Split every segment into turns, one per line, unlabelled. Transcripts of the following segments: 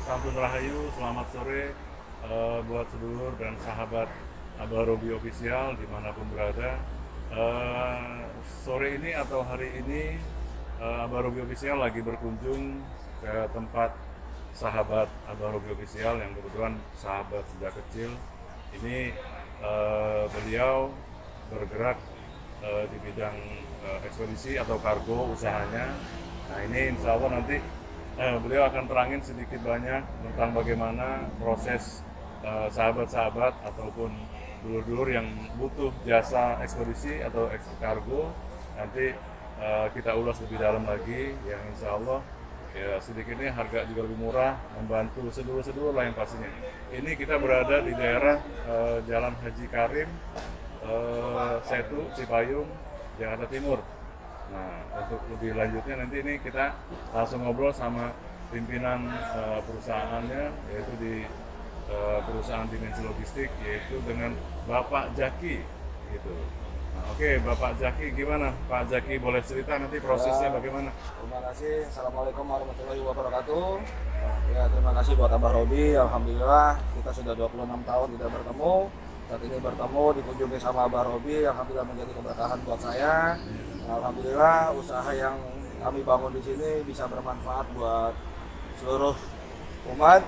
Sampun Rahayu, selamat sore buat sedulur dan sahabat Abah Robi Official dimanapun berada. Sore ini atau hari ini Abah Robi Official lagi berkunjung ke tempat sahabat Abah Robi Official yang kebetulan sahabat sejak kecil. Ini beliau bergerak di bidang ekspedisi atau kargo usahanya. Nah ini insya Allah nanti beliau akan terangin sedikit banyak tentang bagaimana proses sahabat-sahabat ataupun dulur-dulur yang butuh jasa ekspedisi atau kargo. Nanti kita ulas lebih dalam lagi, yang insya Allah ya sedikitnya harga juga lebih murah, membantu sedulur-sedulur lah yang pastinya. Ini kita berada di daerah Jalan Haji Karim, Setu, Cipayung, Jakarta Timur. Nah, untuk lebih lanjutnya nanti ini kita langsung ngobrol sama pimpinan perusahaannya, yaitu di perusahaan Dimensi Logistik, yaitu dengan Bapak Jaki gitu. Nah, oke, Bapak Jaki, gimana Pak Jaki, boleh cerita nanti prosesnya bagaimana?
Terima kasih. Assalamualaikum warahmatullahi wabarakatuh. Ya, terima kasih buat Abah Robi. Alhamdulillah kita sudah 26 tahun tidak bertemu. Saat ini bertemu, dikunjungi sama Abah Robi. Alhamdulillah menjadi keberkahan buat saya. Alhamdulillah usaha yang kami bangun di sini bisa bermanfaat buat seluruh umat,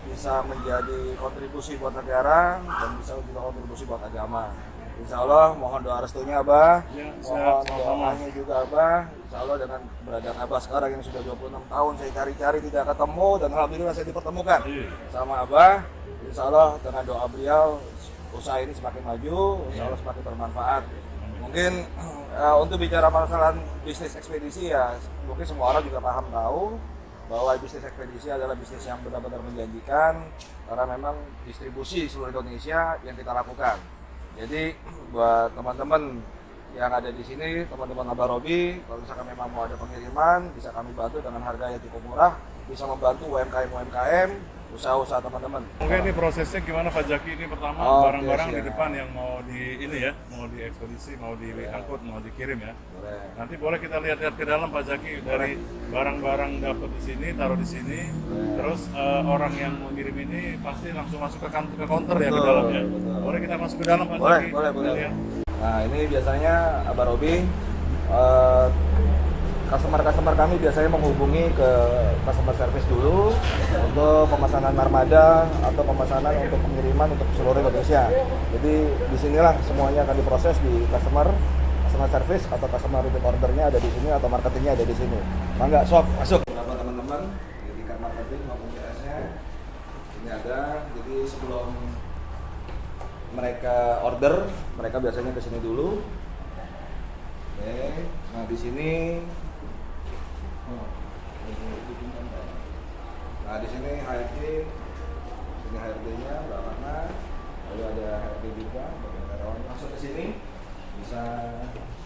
bisa menjadi kontribusi buat negara dan bisa juga kontribusi buat agama. Insya Allah mohon doa restunya Abah,
Ya,
mohon
sama-sama.
doanya juga Abah. Insya Allah dengan keberadaan Abah sekarang yang sudah 26 tahun saya cari-cari tidak ketemu, dan alhamdulillah saya dipertemukan sama Abah. Insya Allah dengan doa beliau usaha ini semakin maju, insya Allah semakin bermanfaat. Mungkin untuk bicara masalah bisnis ekspedisi ya, mungkin semua orang juga paham tahu bahwa bisnis ekspedisi adalah bisnis yang benar-benar menjanjikan, karena memang distribusi seluruh Indonesia yang kita lakukan. Jadi buat teman-teman yang ada di sini, teman-teman Abah Robi, kalau misalkan memang mau ada pengiriman, bisa kami bantu dengan harga yang cukup murah, bisa membantu UMKM, usaha-usaha teman-teman.
Oke, ini prosesnya gimana Pak Jaki? Ini pertama
Oke,
barang-barang di
siap.
depan yang mau di ini ya, mau diekspedisi, mau diangkut, mau dikirim ya.
Boleh.
Nanti boleh kita lihat-lihat ke dalam Pak Jaki, dari barang-barang dapat di sini, taruh di sini. Terus orang yang mau kirim ini pasti langsung masuk ke counter ya, ke
Betul,
dalam ya.
betul.
Boleh kita masuk ke dalam Pak
Boleh,
Jaki?
boleh.
Kita lihat.
Nah ini biasanya Abah Robi, customer kami biasanya menghubungi ke customer service dulu untuk pemesanan armada atau pemesanan untuk pengiriman untuk seluruh Indonesia. Jadi disinilah semuanya akan diproses di customer service atau customer repeat ordernya ada di sini atau marketingnya ada di sini. Mangga, sok masuk. Beberapa teman-teman di tingkat marketing maupun CS-nya ini ada. Jadi sebelum mereka order, mereka biasanya ke sini dulu. Oke, nah di sini, nah di sini HRD, ini HRD-nya, Mbak Makna, lalu ada HRD juga, bagian karyawan masuk ke sini, bisa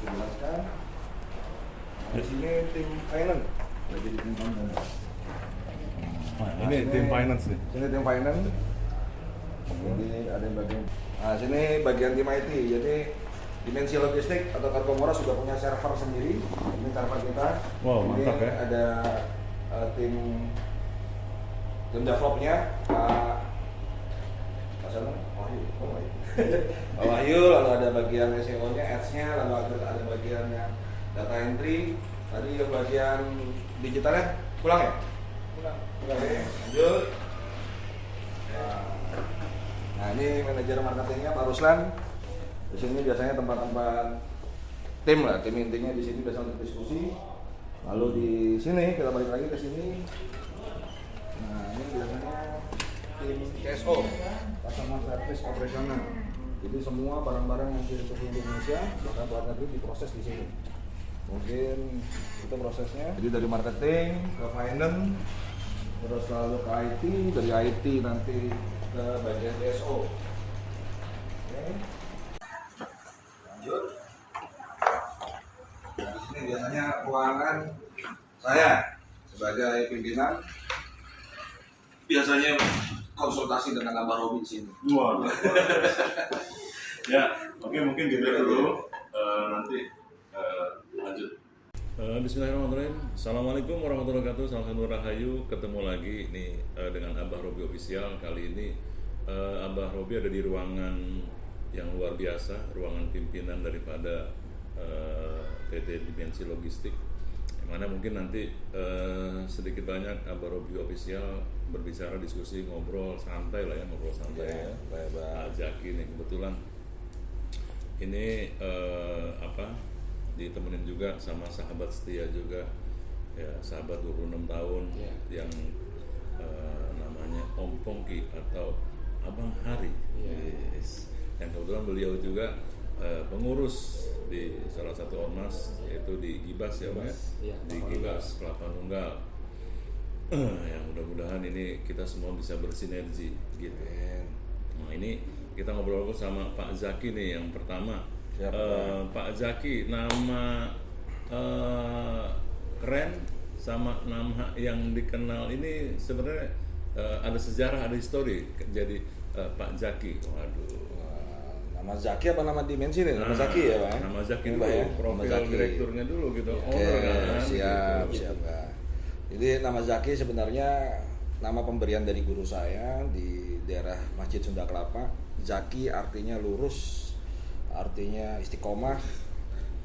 dijelaskan. Nah, di sini tim finance, lagi di tim finance.
Ini tim finance nih.
Sini tim finance. Jadi ada yang bagian. Nah, sini bagian tim IT. Jadi Dimensi Logistik atau Kargo Murah sudah punya server sendiri. Ini server kita.
Wow,
Ini
mantap ya.
ada tim developnya Pak Wahyu. Pak Wahyu, lalu ada bagian SEO-nya, ads-nya, lalu ada bagian yang data entry. Tadi yang bagian digitalnya pulang ya? Pulang. Lanjut. Nah ini manajer marketingnya Pak Ruslan. Di sini biasanya tempat-tempat tim lah, tim intinya di sini biasa untuk diskusi. Lalu di sini kita balik lagi ke sini. Nah ini biasanya tim CSO, Customer Service Operational. Jadi semua barang-barang yang kirim ke Indonesia bahkan luar negeri diproses di sini. Mungkin itu prosesnya. Jadi dari marketing ke finance, terus lalu ke IT, dari IT nanti ke bagian CSO. Oke. Lanjut. Nah, di sini biasanya ruangan saya sebagai pimpinan biasanya konsultasi dengan Abah Robi di sini.
Wah. Ya, oke, mungkin gitu dulu. Nanti lanjut. Bismillahirrahmanirrahim. Assalamualaikum warahmatullahi wabarakatuh. Salam satu rahayu. Ketemu lagi nih dengan Abah Robi Official. Kali ini Abah Robi ada di ruangan yang luar biasa, ruangan pimpinan daripada PT Dimensi Logistik. Yang mana mungkin nanti sedikit banyak Abah Robi Official berbicara, diskusi, ngobrol santai lah ya, ngobrol santai ya. Pak Zaki nih kebetulan ini ditemenin juga sama sahabat setia juga ya, sahabat 26 tahun yang namanya Om Pongki atau Abang Hari. Yes. Yang kebetulan beliau juga pengurus di salah satu ormas, yaitu di Gibas ya Pak ya, di Gibas Kelapa Nunggal. Yang mudah-mudahan ini kita semua bisa bersinergi gitu. Nah ini kita ngobrol sama Pak Zaki nih yang pertama. Pak Zaki, nama keren sama nama yang dikenal ini sebenarnya ada sejarah, ada histori. Jadi Pak Zaki, waduh.
Nama Zaki apa nama Dimensi nih? Nama Zaki ya Pak?
Nama Zaki dulu,
ya?
profil direkturnya dulu gitu.
Oke,
owner kan.
Siap,
gitu.
siap Pak. Jadi nama Zaki sebenarnya nama pemberian dari guru saya di daerah Masjid Sunda Kelapa. Zaki artinya lurus, artinya istiqomah.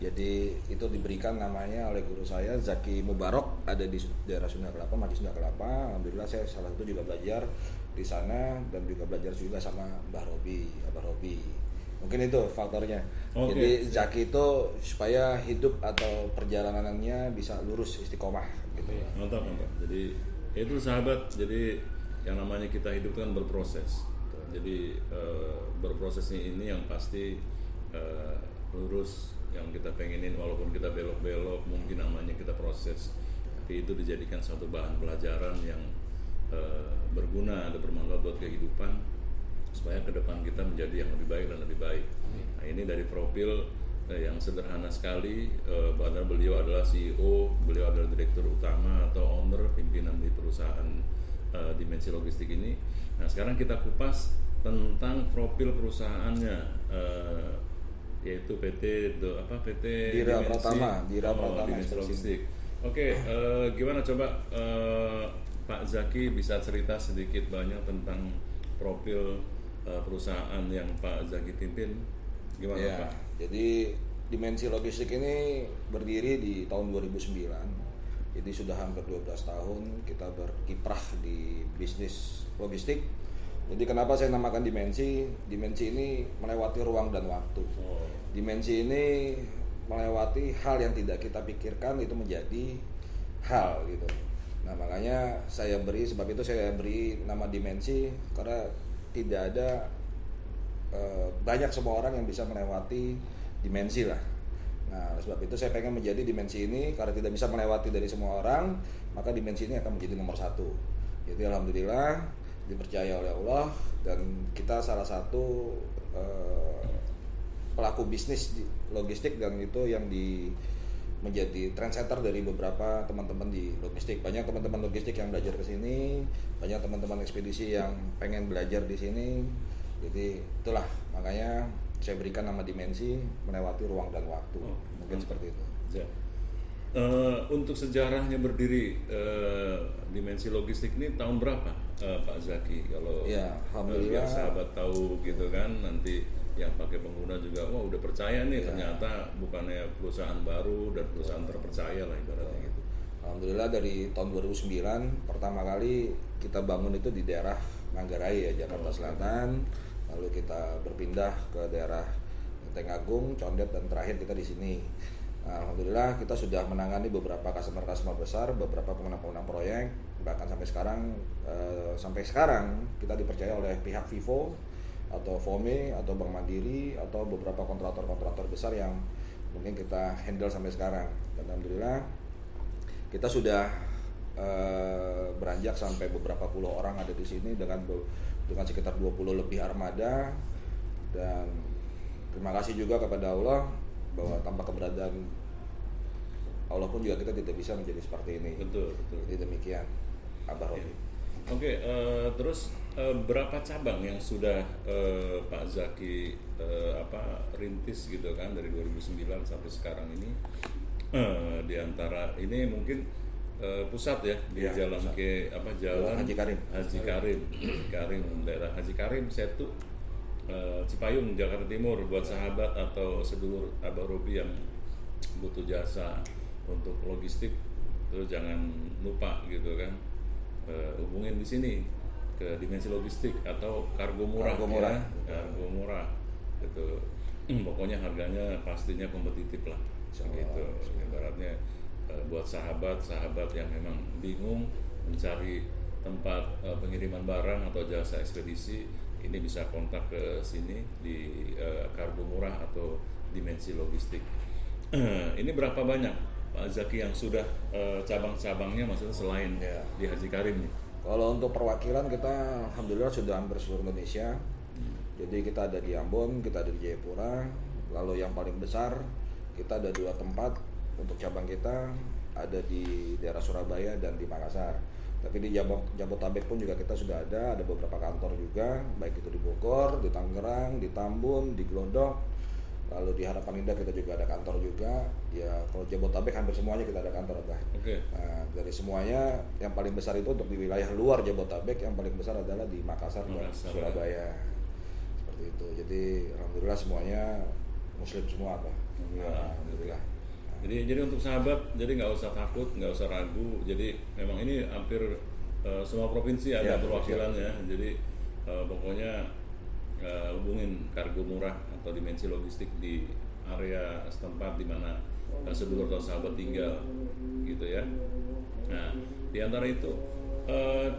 Jadi itu diberikan namanya oleh guru saya Zaki Mubarok, ada di daerah Sunda Kelapa, Masjid Sunda Kelapa. Alhamdulillah saya salah satu juga belajar di sana dan juga belajar juga sama Mbah Robi, Abah Robi. Mungkin itu faktornya.
Okay.
Jadi Zaki itu supaya hidup atau perjalanannya bisa lurus istiqomah gitu ya.
Mantap. Jadi itu sahabat. Jadi yang namanya kita hidup kan berproses. Jadi berprosesnya ini yang pasti lurus yang kita pengenin, walaupun kita belok-belok mungkin namanya kita proses, tapi itu dijadikan suatu bahan pelajaran yang berguna, ada bermanfaat buat kehidupan supaya ke depan kita menjadi yang lebih baik dan lebih baik. Nah ini dari profil yang sederhana sekali, padahal beliau adalah CEO, beliau adalah direktur utama atau owner pimpinan di perusahaan Dimensi Logistik ini. Nah sekarang kita kupas tentang profil perusahaannya, yaitu PT
Dira
Dimensi,
Pratama
Dimensi Logistik. Oke, gimana coba Pak Zaki bisa cerita sedikit banyak tentang profil perusahaan yang Pak Zaki pimpin, gimana
Ya,
Pak?
jadi Dimensi Logistik ini berdiri di tahun 2009. Jadi sudah hampir 12 tahun kita berkiprah di bisnis logistik. Jadi kenapa saya namakan Dimensi? Dimensi ini melewati ruang dan waktu. Dimensi ini melewati hal yang tidak kita pikirkan itu menjadi hal gitu. Nah makanya sebab itu saya beri nama Dimensi, karena tidak ada banyak semua orang yang bisa melewati dimensi lah. Nah oleh sebab itu saya pengen menjadi dimensi ini, karena tidak bisa melewati dari semua orang, maka dimensi ini akan menjadi nomor 1. Jadi alhamdulillah dipercaya oleh Allah, dan kita salah satu pelaku bisnis di logistik, dan itu yang menjadi trendsetter dari beberapa teman-teman di logistik. Banyak teman-teman logistik yang belajar ke sini, banyak teman-teman ekspedisi yang pengen belajar di sini. Jadi itulah makanya saya berikan nama Dimensi, melewati ruang dan waktu. Mungkin seperti itu.
Ya. Untuk sejarahnya berdiri Dimensi Logistik ini tahun berapa Pak Zaki? Kalau
ya,
biar sahabat tahu gitu kan, nanti yang pakai pengguna juga wah udah percaya nih, ternyata bukannya perusahaan baru dan perusahaan terpercaya lah ibaratnya gitu.
Alhamdulillah dari tahun 2009 pertama kali kita bangun itu di daerah Manggarai ya, Jakarta Selatan. Lalu kita berpindah ke daerah Lenteng Agung, Condet, dan terakhir kita di sini. Nah, alhamdulillah kita sudah menangani beberapa customer besar, beberapa pemenang proyek, bahkan sampai sekarang kita dipercaya oleh pihak Vivo atau Fome atau Bank Mandiri atau beberapa kontraktor besar yang mungkin kita handle sampai sekarang. Dan alhamdulillah kita sudah beranjak sampai beberapa puluh orang ada di sini dengan sekitar 20 lebih armada. Dan terima kasih juga kepada Allah bahwa tanpa keberadaan Allah pun juga kita tidak bisa menjadi seperti ini.
Betul.
Jadi demikian Abah Robi.
Oke, terus berapa cabang yang sudah Pak Zaki rintis gitu kan dari 2009 sampai sekarang ini?
di antara ini mungkin pusat ya di
Ya,
jalan
pusat.
jalan
Haji Karim.
Haji Karim, daerah Haji Karim Setu, Cipayung, Jakarta Timur. Buat sahabat atau sedulur Abah Robi yang butuh jasa untuk logistik, terus jangan lupa gitu kan, hubungin di sini ke Dimensi Logistik atau Kargo Murah.
Kargo Murah.
Ya, Kargo Murah gitu. Pokoknya harganya pastinya kompetitif lah gitu. Ibaratnya buat sahabat-sahabat yang memang bingung mencari tempat pengiriman barang atau jasa ekspedisi, ini bisa kontak ke sini di Kargo Murah atau Dimensi Logistik. Ini berapa banyak Pak Zaki yang sudah cabang-cabangnya, maksudnya selain
Ya.
di Haji Karim nih?
Kalau untuk perwakilan kita alhamdulillah sudah hampir seluruh Indonesia. Jadi kita ada di Ambon, kita ada di Jayapura. Lalu yang paling besar kita ada 2 tempat untuk cabang kita, ada di daerah Surabaya dan di Makassar. Tapi di Jabotabek pun juga kita sudah ada beberapa kantor juga, baik itu di Bogor, di Tangerang, di Tambun, di Glodok. Lalu di Harapan Indah kita juga ada kantor juga. Ya kalau Jabotabek hampir semuanya kita ada kantor, Abah.
Oke.
Nah, dari semuanya yang paling besar itu untuk di wilayah luar Jabotabek, yang paling besar adalah di Makassar dan
Makassar,
Surabaya. Seperti itu. Jadi alhamdulillah semuanya muslim semua, Pak.
Ya.
Alhamdulillah.
Jadi untuk sahabat, jadi nggak usah takut, nggak usah ragu. Jadi memang ini hampir semua provinsi ada
Ya,
perwakilannya. Jadi pokoknya hubungin Kargo Murah atau Dimensi Logistik di area setempat di mana sedulur atau sahabat tinggal, gitu ya. Nah, di antara itu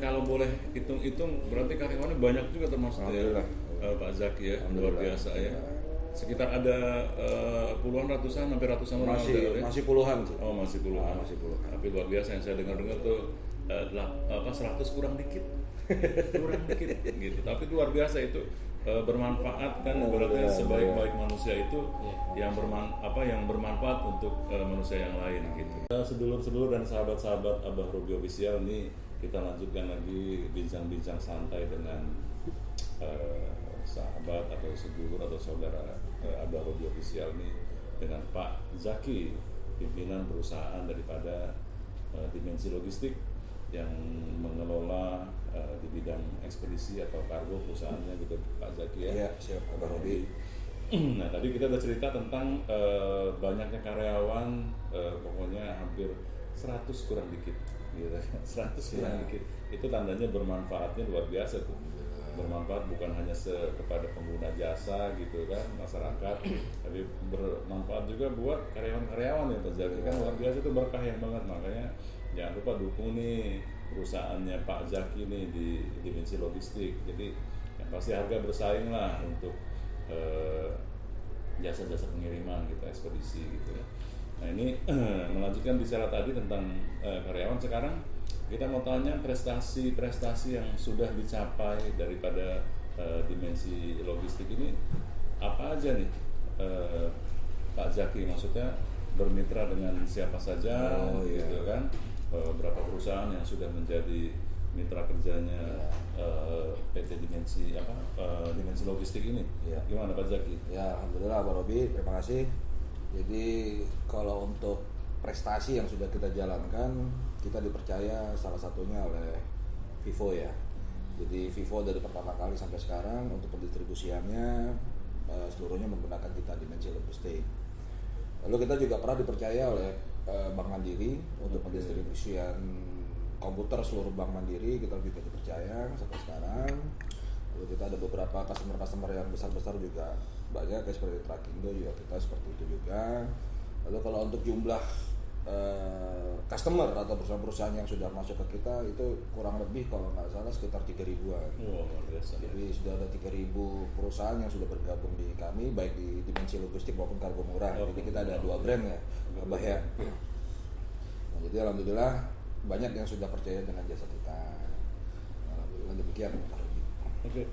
kalau boleh hitung-hitung berarti karyawannya banyak juga termasuk ya,
Alhamdulillah.
Pak Zaki ya, luar
Alhamdulillah.
biasa ya. Sekitar ada puluhan, ratusan, hampir ratusan orang ya?
Masih puluhan sih.
Oh, masih puluhan.
Masih puluhan.
Tapi luar biasa yang saya dengar-dengar tuh 100 kurang dikit. Kurang dikit gitu. Tapi luar biasa itu bermanfaat kan, berarti sebaik-baik manusia itu yang bermanfaat untuk manusia yang lain gitu. Sedulur-sedulur dan sahabat-sahabat Abah Robi Official ini kita lanjutkan lagi bincang-bincang santai dengan sahabat atau sedulur atau saudara Abah Robi Official ini dengan Pak Zaki, pimpinan perusahaan daripada Dimensi Logistik yang mengelola di bidang ekspedisi atau kargo perusahaannya gitu, Pak Zaki ya.
Iya, siap, Abah Robi.
Nah, tadi kita udah cerita tentang banyaknya karyawan, pokoknya hampir 100 kurang dikit gitu. 100 kurang dikit. Itu tandanya bermanfaatnya luar biasa tuh. Bermanfaat bukan hanya kepada pengguna jasa gitu kan, masyarakat, tapi bermanfaat juga buat karyawan-karyawan ya Pak Zaki. Kan luar biasa, itu berkah yang banget. Makanya jangan lupa dukung nih perusahaannya Pak Zaki nih di Dimensi Logistik. Jadi yang pasti harga bersaing lah untuk jasa-jasa pengiriman gitu, ekspedisi gitu ya. Nah ini melanjutkan bicara tadi tentang karyawan. Sekarang kita mau tanya prestasi-prestasi yang sudah dicapai daripada Dimensi Logistik ini apa aja nih, Pak Zaki? Maksudnya bermitra dengan siapa saja gitu kan, berapa perusahaan yang sudah menjadi mitra kerjanya PT Dimensi Dimensi Logistik ini.
Ya.
Gimana Pak Zaki?
Ya, alhamdulillah Abah Robi, terima kasih. Jadi kalau untuk prestasi yang sudah kita jalankan, kita dipercaya salah satunya oleh Vivo ya. Jadi Vivo dari pertama kali sampai sekarang untuk pendistribusiannya seluruhnya menggunakan kita Dimensi Logistik. Lalu kita juga pernah dipercaya oleh Bank Mandiri untuk pendistribusian komputer seluruh Bank Mandiri, kita juga dipercaya sampai sekarang. Lalu kita ada beberapa customer yang besar-besar juga banyak, kayak seperti Trakindo juga kita seperti itu juga. Lalu kalau untuk jumlah customer atau perusahaan-perusahaan yang sudah masuk ke kita itu kurang lebih kalau nggak salah sekitar 3.000-an.
Wah, luar biasa.
Jadi sudah ada 3.000 perusahaan yang sudah bergabung di kami, baik di Dimensi Logistik maupun Kargo Murah. Jadi kita ada 2 brand ya, Abah ya. Nah, jadi alhamdulillah banyak yang sudah percaya dengan jasa kita. Alhamdulillah demikian.
Oke,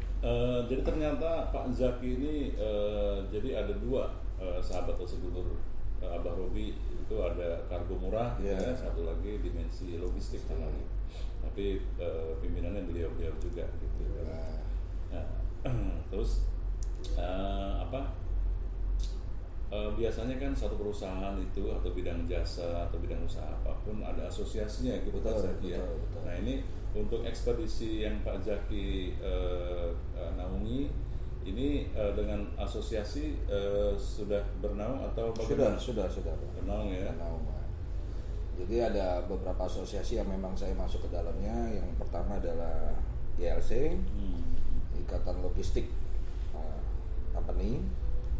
jadi ternyata Pak Zaki ini jadi ada 2 sahabat atau sedulur Abah Robi, itu ada Kargo Murah, ya, satu lagi Dimensi Logistik namanya. Tapi pimpinannya beliau juga gitu. Nah, terus biasanya kan satu perusahaan itu atau bidang jasa atau bidang usaha apapun ada asosiasinya gitu Pak Zaki ya.
betul.
Nah ini untuk ekspedisi yang Pak Zaki naungi ini dengan asosiasi sudah bernaung atau bagaimana?
Sudah
Bernaung ya.
Bernaung. Jadi ada beberapa asosiasi yang memang saya masuk ke dalamnya. Yang pertama adalah ILC, Ikatan Logistik Company.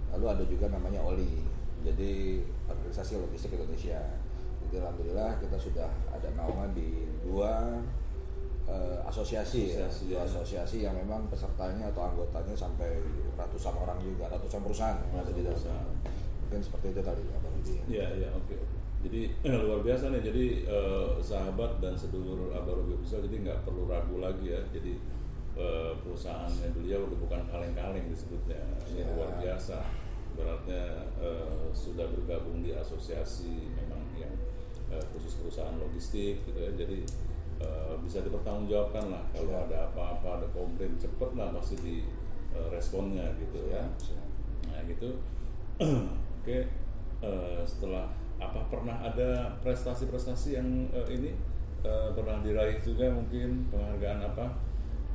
Lalu ada juga namanya OLI, jadi Organisasi Logistik Indonesia. Jadi alhamdulillah kita sudah ada naungan di dua asosiasi asosiasi yang memang pesertanya atau anggotanya sampai ratusan orang juga, ratusan perusahaan yang ada di dalam. Mungkin seperti itu kali ya Bang Budi.
Iya, oke. Jadi luar biasa nih. Jadi sahabat dan sedulur Abarobi Official jadi nggak perlu ragu lagi ya. Jadi perusahaannya beliau udah bukan kaleng-kaleng disebutnya. Ini luar biasa. Beratnya sudah bergabung di asosiasi memang yang khusus perusahaan logistik gitu ya. Jadi bisa dipertanggungjawabkan lah kalau ada apa-apa, ada komplain cepet lah pasti di responnya gitu ya. Nah gitu. Oke. Setelah apa pernah ada prestasi-prestasi yang ini pernah diraih juga mungkin penghargaan apa?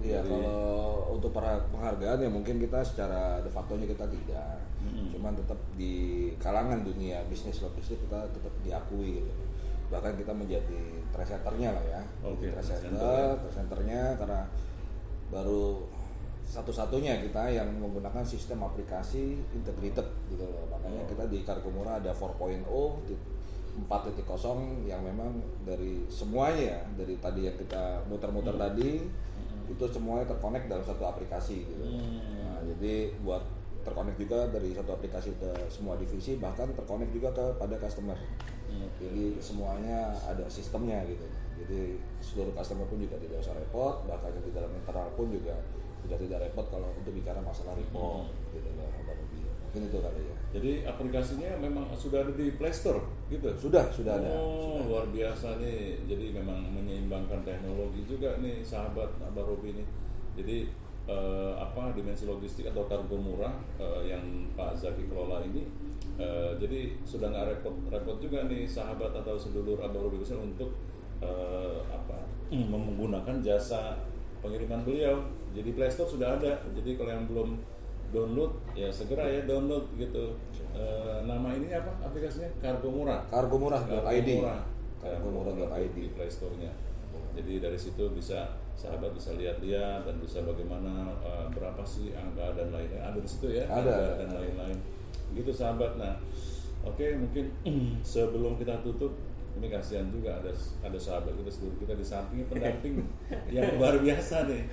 Iya, kalau untuk penghargaan ya mungkin kita secara de facto-nya kita tidak. Cuman tetap di kalangan dunia bisnis logistik kita tetap diakui gitu. Bahkan kita menjadi trendsetternya lah ya.
Oke,
trendsetternya karena baru satu-satunya kita yang menggunakan sistem aplikasi integrated gitu loh. Makanya kita di Kargomura ada 4.0 4.0 yang memang dari semuanya, dari tadi yang kita muter-muter tadi itu semuanya terkonek dalam satu aplikasi gitu. Nah, jadi buat terkonek juga dari satu aplikasi ke semua divisi, bahkan terkonek juga kepada customer. Jadi semuanya ada sistemnya gitu. Jadi seluruh customer pun juga tidak usah repot, bahkan di dalam internal pun juga tidak repot kalau untuk bicara masalah report gitu loh. Mungkin itu kali ya.
Jadi aplikasinya memang sudah ada di Play Store gitu?
Sudah ada.
Oh, luar biasa nih. Jadi memang menyeimbangkan teknologi juga nih sahabat Abarobi ini. Jadi dimensi logistik atau kargo murah yang Pak Zaki kelola ini jadi sudah nggak repot juga nih sahabat atau sedulur Abarobi untuk menggunakan jasa pengiriman beliau. Jadi Play Store sudah ada. Jadi kalau yang belum download ya segera ya download gitu. Nama ini apa aplikasinya? Kargomura.
Kargomura.id.
Kargomura.id Play Store-nya. Jadi dari situ bisa sahabat bisa lihat-lihat dan bisa bagaimana berapa sih angka dan lainnya ada di situ ya.
Ada
dan lain-lain. Gitu sahabat. Nah, oke mungkin sebelum kita tutup ini kasihan juga ada sahabat kita seluruh kita di samping pendamping yang luar biasa nih.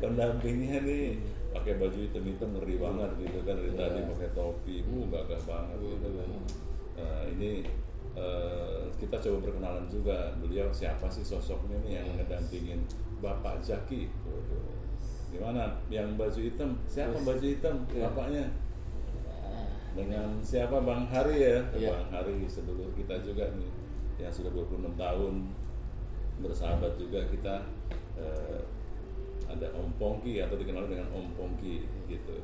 Pendampingnya nih pakai baju hitam ngeri banget gitu kan dari tadi pakai topi, gagah banget gitu kan. Ini kita coba perkenalan juga beliau siapa sih sosoknya nih yang ngedampingin Bapak Zaki. Gimana yang baju hitam? Siapa baju hitam? Bapaknya? Dengan siapa Bang Hari ya? Bang Hari sedulur kita juga nih yang sudah 26 tahun bersahabat juga kita. Ada Om Pongki atau dikenal dengan Om Pongki gitu.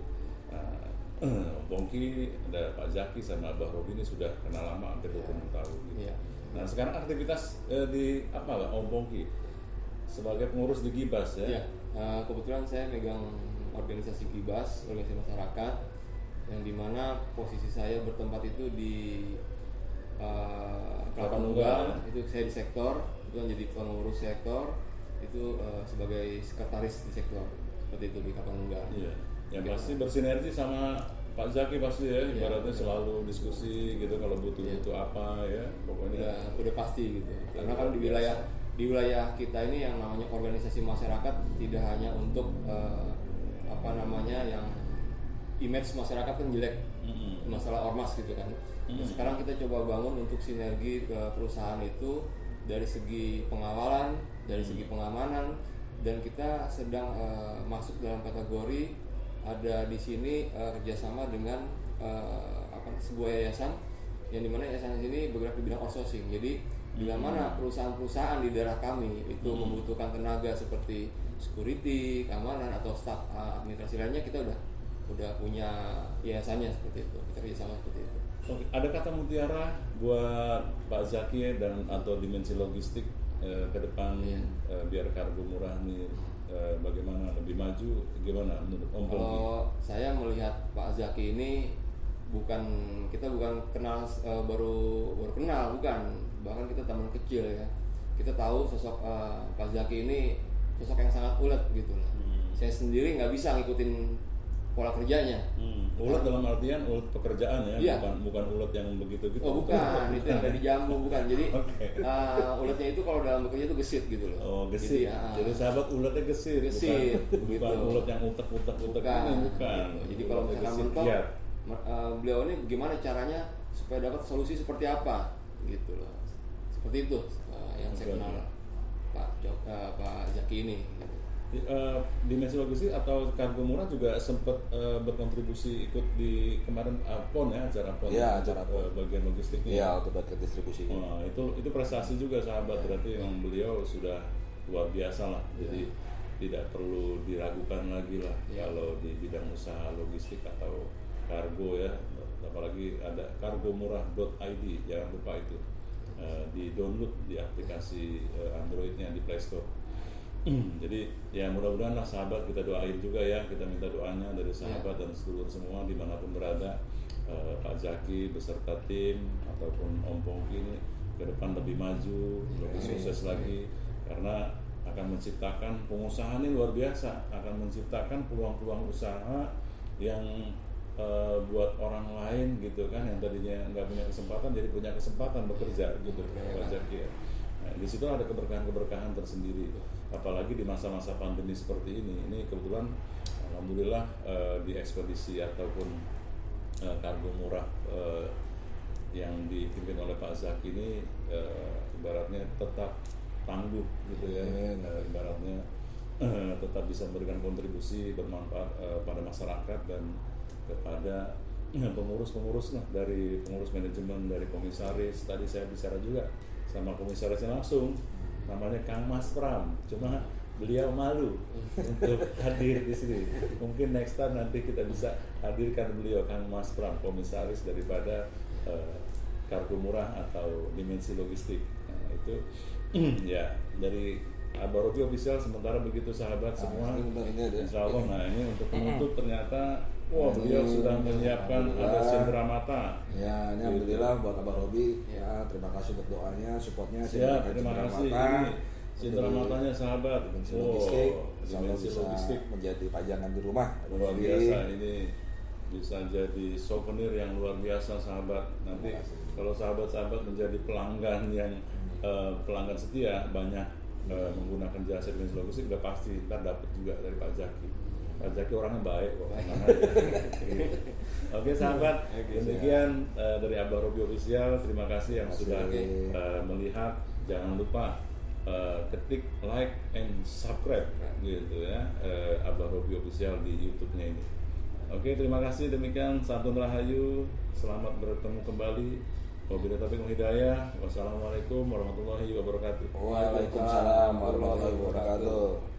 Om Pongki, ada Pak Zaki sama Abah Robi ini sudah kenal lama hampir 26 tahun gitu. Nah sekarang aktivitas di apa lah Om Pongki sebagai pengurus di Gibas ya?
Kebetulan saya megang organisasi Gibas, organisasi masyarakat yang dimana posisi saya bertempat itu di Kelapa Nunggal, itu saya di sektor, kebetulan jadi pengurus sektor itu sebagai sekretaris di sektor seperti itu di Kelapa Nunggal.
Iya. Yang pasti bersinergi sama Pak Zaki pasti ya, ibaratnya selalu diskusi gitu kalau butuh apa ya pokoknya.
Udah pasti gitu. Karena kan di wilayah kita ini yang namanya organisasi masyarakat tidak hanya untuk yang image masyarakat kan jelek, masalah ormas gitu kan. Nah, sekarang kita coba bangun untuk sinergi ke perusahaan itu dari segi pengawalan, dari segi pengamanan, dan kita sedang masuk dalam kategori ada di sini kerjasama dengan sebuah yayasan yang dimana yayasan ini bergerak di bidang outsourcing. Jadi bila mana perusahaan-perusahaan di daerah kami itu membutuhkan tenaga seperti security, keamanan atau staf administrasi lainnya, kita udah udah punya yayasannya seperti itu. Kita kerjasama seperti itu.
Oke, ada kata mutiara buat Pak Zaki dan atau dimensi logistik ke depan biar kargo murah nih bagaimana lebih maju, gimana menurut Om Pongki?
Kalau saya melihat Pak Zaki ini kita bukan kenal baru kenal, bukan, bahkan kita teman kecil ya. Kita tahu sosok Pak Zaki ini sosok yang sangat ulet gitu loh. Saya sendiri nggak bisa ngikutin pola kerjanya.
Ulet dalam artian ulet pekerjaan ya,
Iya.
bukan ulet yang begitu-gitu.
Oh bukan, itu yang dari jambu bukan. Jadi
Oke.
uletnya itu kalau dalam bekerja itu gesit gitu loh.
Oh, gesit. Jadi sahabat uletnya gesit,
Gesit,
bukan
gitu.
ulet yang utek-utek ini, bukan.
Gitu. Jadi kalau
Uletnya
misalkan
gesit,
mentok,
giat.
beliau ini gimana caranya supaya dapat solusi seperti apa gitu loh. Seperti itu yang saya
Oke,
kenal Pak Zaki ini. Gitu.
Dimensi logistik atau kargo murah juga sempat berkontribusi ikut di kemarin PON ya, acara PON.
Iya,
untuk,
acara PON.
bagian logistiknya.
Iya, untuk bagian distribusi.
Wah, itu prestasi juga sahabat, berarti yang beliau sudah luar biasa lah. Jadi tidak perlu diragukan lagi lah kalau di bidang usaha logistik atau kargo ya. Apalagi ada kargomurah.id, jangan lupa itu. Di download di aplikasi Androidnya di Play Store. Jadi ya mudah-mudahan lah sahabat, kita doain juga ya, kita minta doanya dari sahabat dan sedulur semua dimanapun berada, Pak Zaki beserta tim ataupun Om Pongki ini ke depan lebih maju, lebih sukses lagi, karena akan menciptakan pengusaha ini luar biasa, akan menciptakan peluang-peluang usaha yang buat orang lain gitu kan, yang tadinya nggak punya kesempatan jadi punya kesempatan bekerja gitu Pak Zaki ya. Nah, di situ ada keberkahan-keberkahan tersendiri, apalagi di masa-masa pandemi seperti ini. Ini kebetulan alhamdulillah di ekspedisi ataupun kargo murah yang dipimpin oleh Pak Zaki ini ibaratnya tetap tangguh gitu ya, ibaratnya tetap bisa memberikan kontribusi bermanfaat pada masyarakat dan kepada pengurus-pengurus lah, dari pengurus manajemen, dari komisaris. Tadi saya bicara juga sama komisarisnya langsung, namanya Kang Mas Pram, cuma beliau malu untuk hadir di sini. Mungkin next time nanti kita bisa hadirkan beliau, Kang Mas Pram, komisaris daripada kargo murah atau dimensi logistik. Nah, itu ya dari Abarobi Official. Sementara begitu sahabat semua, insya Allah. Nah ini untuk penutup ternyata beliau sudah menyiapkan ada cindera mata.
Ya, ini alhamdulillah buat Abang Robi. Ya, terima kasih untuk doanya, supportnya.
Siap, terima kasih. Ini cindera matanya sahabat.
Dimensi logistik,
dimensi
bisa
logistik
menjadi pajangan di rumah.
luar biasa. Ini bisa jadi souvenir yang luar biasa sahabat. Nanti kalau sahabat-sahabat menjadi pelanggan yang pelanggan setia, banyak menggunakan jasa dimensi logistik, udah pasti ntar dapat juga dari Pak Zaki. Pak Zaki orangnya baik kok. Oke sahabat, demikian dari Abarobi Official. Terima kasih yang sudah melihat. Jangan lupa ketik like and subscribe gitu ya, Abarobi Official di YouTube-nya ini. Oke, terima kasih. Demikian, santun rahayu. Selamat bertemu kembali. Wabillahi taufiq wal hidayah. Wassalamualaikum warahmatullahi wabarakatuh.
Waalaikumsalam warahmatullahi wabarakatuh.